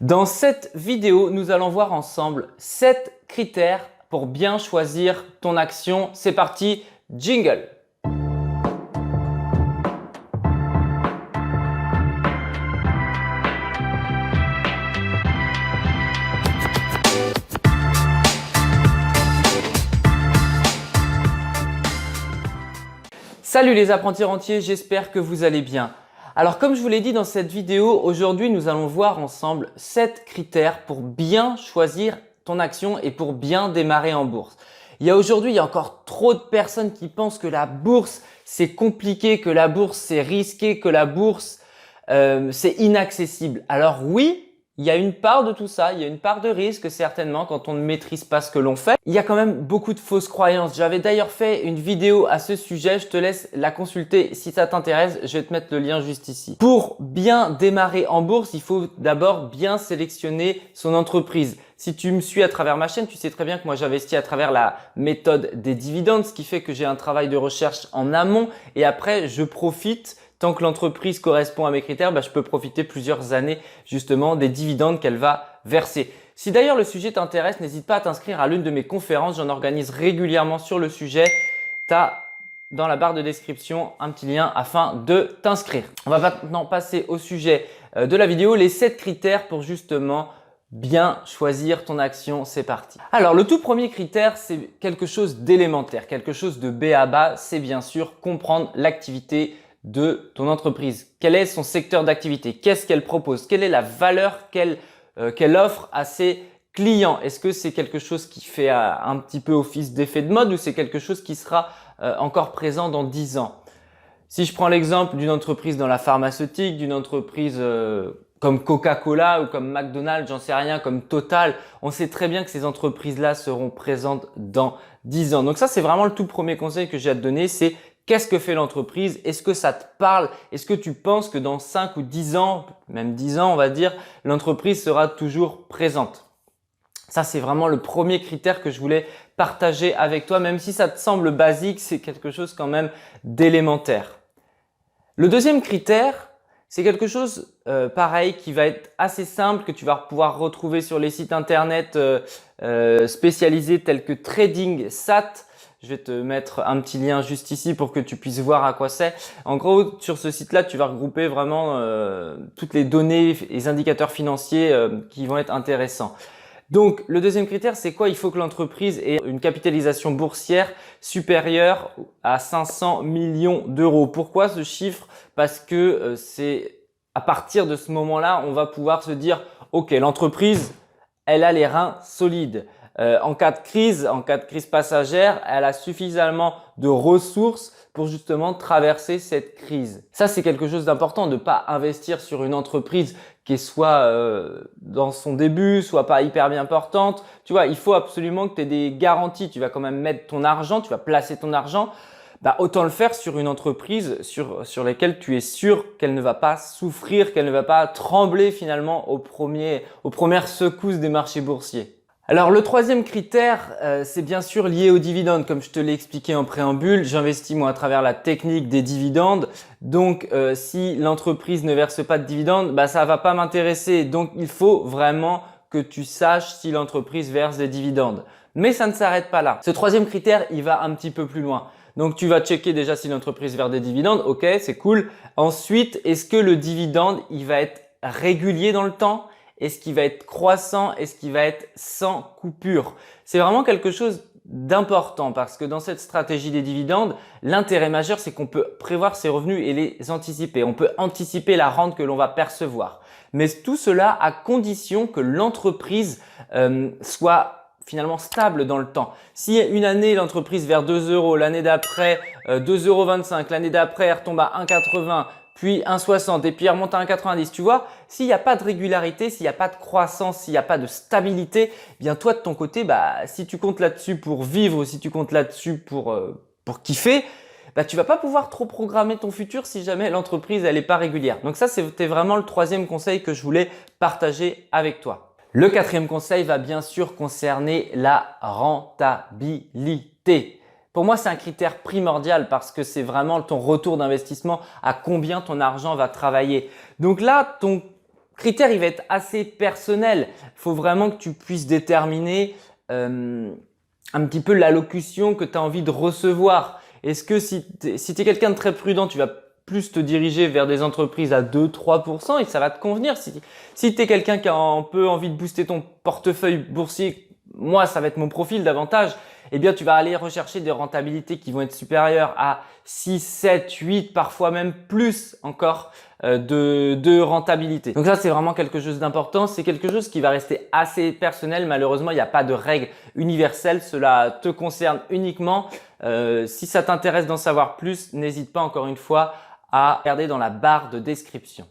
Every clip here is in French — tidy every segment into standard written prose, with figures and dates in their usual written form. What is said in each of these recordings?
Dans cette vidéo, nous allons voir ensemble 7 critères pour bien choisir ton action. C'est parti, jingle! Salut les apprentis rentiers, j'espère que vous allez bien. Alors comme je vous l'ai dit dans cette vidéo, aujourd'hui nous allons voir ensemble 7 critères pour bien choisir ton action et pour bien démarrer en bourse. Aujourd'hui, il y a encore trop de personnes qui pensent que la bourse c'est compliqué, que la bourse c'est risqué, que la bourse c'est inaccessible. Alors oui, il y a une part de tout ça, il y a une part de risque certainement quand on ne maîtrise pas ce que l'on fait. Il y a quand même beaucoup de fausses croyances. J'avais d'ailleurs fait une vidéo à ce sujet, je te laisse la consulter si ça t'intéresse, je vais te mettre le lien juste ici. Pour bien démarrer en bourse, il faut d'abord bien sélectionner son entreprise. Si tu me suis à travers ma chaîne, tu sais très bien que moi j'investis à travers la méthode des dividendes, ce qui fait que j'ai un travail de recherche en amont et après je profite. Tant que l'entreprise correspond à mes critères, je peux profiter plusieurs années justement des dividendes qu'elle va verser. Si d'ailleurs le sujet t'intéresse, n'hésite pas à t'inscrire à l'une de mes conférences. J'en organise régulièrement sur le sujet. Tu as dans la barre de description un petit lien afin de t'inscrire. On va maintenant passer au sujet de la vidéo, les 7 critères pour justement bien choisir ton action. C'est parti. Alors le tout premier critère, c'est quelque chose d'élémentaire, quelque chose de B à bas. C'est bien sûr comprendre l'activité de ton entreprise. Quel est son secteur d'activité? Qu'est-ce qu'elle propose? Quelle est la valeur qu'elle offre à ses clients? Est-ce que c'est quelque chose qui fait un petit peu office d'effet de mode ou c'est quelque chose qui sera encore présent dans 10 ans? Si je prends l'exemple d'une entreprise dans la pharmaceutique, d'une entreprise comme Coca-Cola ou comme McDonald's, j'en sais rien, comme Total, on sait très bien que ces entreprises-là seront présentes dans 10 ans. Donc ça, c'est vraiment le tout premier conseil que j'ai à te donner, c'est qu'est-ce que fait l'entreprise? Est-ce que ça te parle? Est-ce que tu penses que dans 5 ou 10 ans, même 10 ans on va dire, l'entreprise sera toujours présente? Ça, c'est vraiment le premier critère que je voulais partager avec toi. Même si ça te semble basique, c'est quelque chose quand même d'élémentaire. Le deuxième critère, c'est quelque chose pareil qui va être assez simple, que tu vas pouvoir retrouver sur les sites internet spécialisés tels que Trading Sat. Je vais te mettre un petit lien juste ici pour que tu puisses voir à quoi c'est. En gros, sur ce site-là, tu vas regrouper vraiment toutes les données et les indicateurs financiers qui vont être intéressants. Donc, le deuxième critère, c'est quoi? Il faut que l'entreprise ait une capitalisation boursière supérieure à 500 millions d'euros. Pourquoi ce chiffre? Parce que c'est à partir de ce moment-là, on va pouvoir se dire « Ok, l'entreprise, elle a les reins solides. En cas de crise passagère, elle a suffisamment de ressources pour justement traverser cette crise. » Ça, c'est quelque chose d'important, de ne pas investir sur une entreprise qui est soit dans son début, soit pas hyper bien portante. Tu vois, il faut absolument que tu aies des garanties. Tu vas quand même mettre ton argent, tu vas placer ton argent. Autant le faire sur une entreprise sur laquelle tu es sûr qu'elle ne va pas souffrir, qu'elle ne va pas trembler finalement aux premières secousses des marchés boursiers. Alors le troisième critère, c'est bien sûr lié aux dividendes. Comme je te l'ai expliqué en préambule, j'investis moi à travers la technique des dividendes. Donc si l'entreprise ne verse pas de dividendes, ça va pas m'intéresser. Donc il faut vraiment que tu saches si l'entreprise verse des dividendes. Mais ça ne s'arrête pas là. Ce troisième critère, il va un petit peu plus loin. Donc tu vas checker déjà si l'entreprise verse des dividendes. Ok, c'est cool. Ensuite, est-ce que le dividende, il va être régulier dans le temps? Est-ce qu'il va être croissant? Est-ce qu'il va être sans coupure? C'est vraiment quelque chose d'important parce que dans cette stratégie des dividendes, l'intérêt majeur, c'est qu'on peut prévoir ses revenus et les anticiper. On peut anticiper la rente que l'on va percevoir. Mais tout cela à condition que l'entreprise soit finalement stable dans le temps. Si une année, l'entreprise verse 2 euros, l'année d'après 2,25 €, l'année d'après, elle retombe à 1,80 €, puis 1,60 et puis il remonte à 1,90. Tu vois, s'il n'y a pas de régularité, s'il n'y a pas de croissance, s'il n'y a pas de stabilité, bien toi de ton côté, si tu comptes là-dessus pour vivre ou si tu comptes là-dessus pour kiffer, tu vas pas pouvoir trop programmer ton futur si jamais l'entreprise elle est pas régulière. Donc ça, c'était vraiment le troisième conseil que je voulais partager avec toi. Le quatrième conseil va bien sûr concerner la rentabilité. Pour moi, c'est un critère primordial parce que c'est vraiment ton retour d'investissement, à combien ton argent va travailler. Donc là, ton critère, il va être assez personnel. Il faut vraiment que tu puisses déterminer un petit peu l'allocution que tu as envie de recevoir. Est-ce que si tu es quelqu'un de très prudent, tu vas plus te diriger vers des entreprises à 2-3% et ça va te convenir. Si tu es quelqu'un qui a un peu envie de booster ton portefeuille boursier, moi, ça va être mon profil davantage, eh bien, tu vas aller rechercher des rentabilités qui vont être supérieures à 6, 7, 8, parfois même plus encore de rentabilité. Donc ça, c'est vraiment quelque chose d'important. C'est quelque chose qui va rester assez personnel. Malheureusement, il n'y a pas de règle universelle. Cela te concerne uniquement. Si ça t'intéresse d'en savoir plus, n'hésite pas encore une fois à regarder dans la barre de description.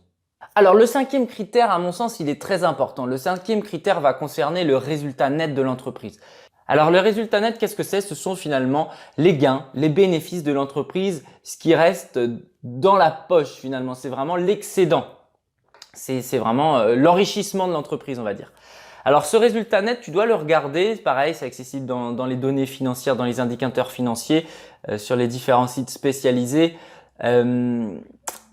Alors le cinquième critère, à mon sens, il est très important. Le cinquième critère va concerner le résultat net de l'entreprise. Alors le résultat net, qu'est-ce que c'est? Ce sont finalement les gains, les bénéfices de l'entreprise, ce qui reste dans la poche finalement. C'est vraiment l'excédent. C'est vraiment l'enrichissement de l'entreprise, on va dire. Alors ce résultat net, tu dois le regarder. Pareil, c'est accessible dans les données financières, dans les indicateurs financiers, sur les différents sites spécialisés.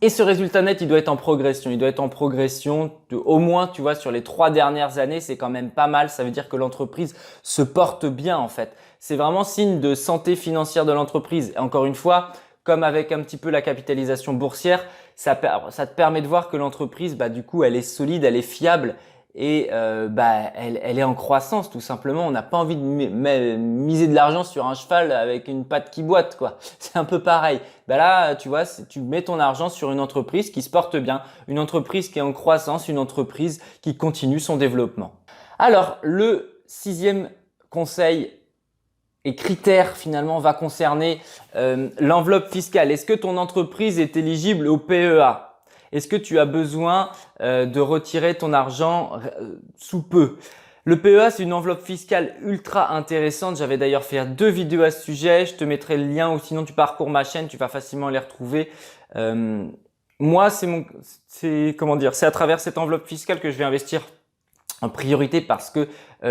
Et ce résultat net, il doit être en progression. Il doit être en progression au moins, tu vois, sur les 3 dernières années, c'est quand même pas mal. Ça veut dire que l'entreprise se porte bien en fait. C'est vraiment signe de santé financière de l'entreprise. Et encore une fois, comme avec un petit peu la capitalisation boursière, ça te permet de voir que l'entreprise, du coup, elle est solide, elle est fiable et elle est en croissance tout simplement. On n'a pas envie de miser de l'argent sur un cheval avec une patte qui boite, quoi. C'est un peu pareil. Là, tu vois, tu mets ton argent sur une entreprise qui se porte bien, une entreprise qui est en croissance, une entreprise qui continue son développement. Alors, le 6e conseil et critère finalement va concerner l'enveloppe fiscale. Est-ce que ton entreprise est éligible au PEA? Est-ce que tu as besoin de retirer ton argent sous peu? Le PEA, c'est une enveloppe fiscale ultra intéressante. J'avais d'ailleurs fait 2 vidéos à ce sujet. Je te mettrai le lien ou sinon tu parcours ma chaîne, tu vas facilement les retrouver. Moi, c'est à travers cette enveloppe fiscale que je vais investir en priorité parce que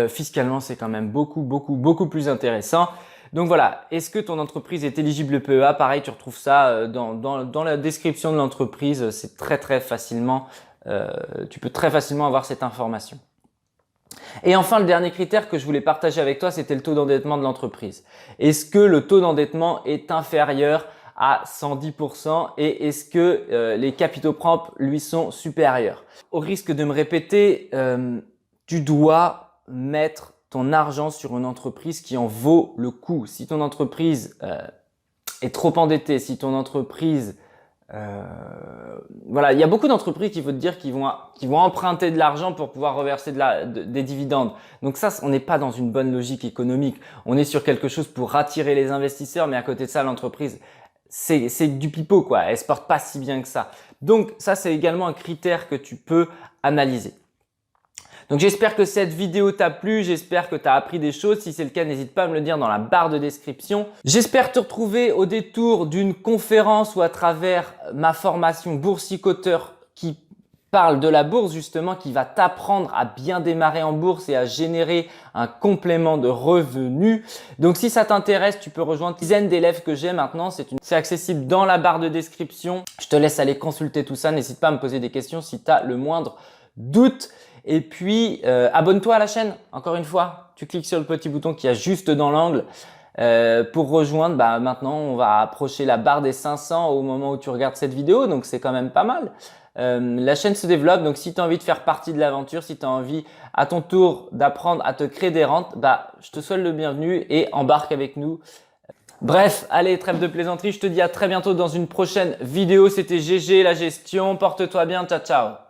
fiscalement, c'est quand même beaucoup plus intéressant. Donc voilà, est-ce que ton entreprise est éligible au PEA? Pareil, tu retrouves ça dans la description de l'entreprise. C'est très facilement, tu peux très facilement avoir cette information. Et enfin, le dernier critère que je voulais partager avec toi, c'était le taux d'endettement de l'entreprise. Est-ce que le taux d'endettement est inférieur à 110% et est-ce que les capitaux propres lui sont supérieurs? Au risque de me répéter, tu dois mettre ton argent sur une entreprise qui en vaut le coup. Si ton entreprise est trop endettée, si ton entreprise… il y a beaucoup d'entreprises qui vont te dire qu'ils vont emprunter de l'argent pour pouvoir reverser des dividendes. Donc ça, on n'est pas dans une bonne logique économique. On est sur quelque chose pour attirer les investisseurs, mais à côté de ça, l'entreprise, c'est du pipeau, quoi. Elle se porte pas si bien que ça. Donc ça, c'est également un critère que tu peux analyser. Donc j'espère que cette vidéo t'a plu, j'espère que tu as appris des choses. Si c'est le cas, n'hésite pas à me le dire dans la barre de description. J'espère te retrouver au détour d'une conférence ou à travers ma formation boursicoteur qui parle de la bourse justement, qui va t'apprendre à bien démarrer en bourse et à générer un complément de revenus. Donc si ça t'intéresse, tu peux rejoindre une dizaine d'élèves que j'ai maintenant. C'est accessible dans la barre de description. Je te laisse aller consulter tout ça. N'hésite pas à me poser des questions si tu as le moindre doute. Et puis, abonne-toi à la chaîne, encore une fois. Tu cliques sur le petit bouton qui est juste dans l'angle pour rejoindre. Maintenant, on va approcher la barre des 500 au moment où tu regardes cette vidéo. Donc, c'est quand même pas mal. La chaîne se développe. Donc, si tu as envie de faire partie de l'aventure, si tu as envie à ton tour d'apprendre à te créer des rentes, je te souhaite le bienvenu et embarque avec nous. Bref, allez, trêve de plaisanterie. Je te dis à très bientôt dans une prochaine vidéo. C'était GG, la gestion. Porte-toi bien. Ciao, ciao.